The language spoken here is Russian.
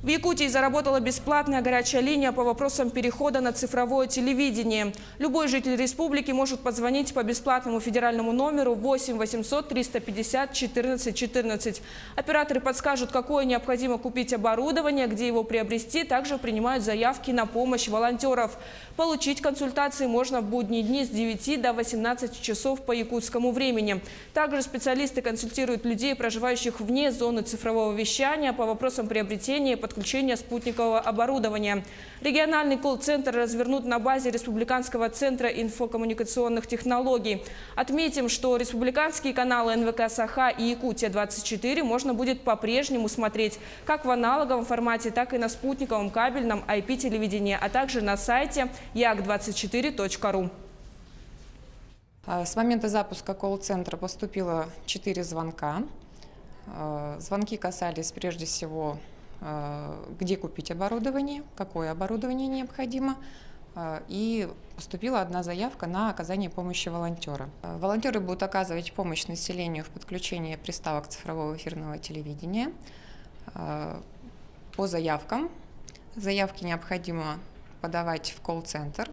В Якутии заработала бесплатная горячая линия по вопросам перехода на цифровое телевидение. Любой житель республики может позвонить по бесплатному федеральному номеру 8 800 350 14 14. Операторы подскажут, какое необходимо купить оборудование, где его приобрести. Также принимают заявки на помощь волонтеров. Получить консультации можно в будние дни с 9 до 18 часов по якутскому времени. Также специалисты консультируют людей, проживающих вне зоны цифрового вещания, по вопросам приобретения и подключения спутникового оборудования. Региональный колл-центр развернут на базе Республиканского центра инфокоммуникационных технологий. Отметим, что республиканские каналы НВК «Саха» и «Якутия-24» можно будет по-прежнему смотреть как в аналоговом формате, так и на спутниковом кабельном IP-телевидении, а также на сайте yak24.ru. С момента запуска колл-центра поступило 4 звонка. Звонки касались прежде всего, где купить оборудование, какое оборудование необходимо. И поступила одна заявка на оказание помощи волонтера. Волонтеры будут оказывать помощь населению в подключении приставок цифрового эфирного телевидения. По заявкам. Заявки необходимо подавать в колл-центр.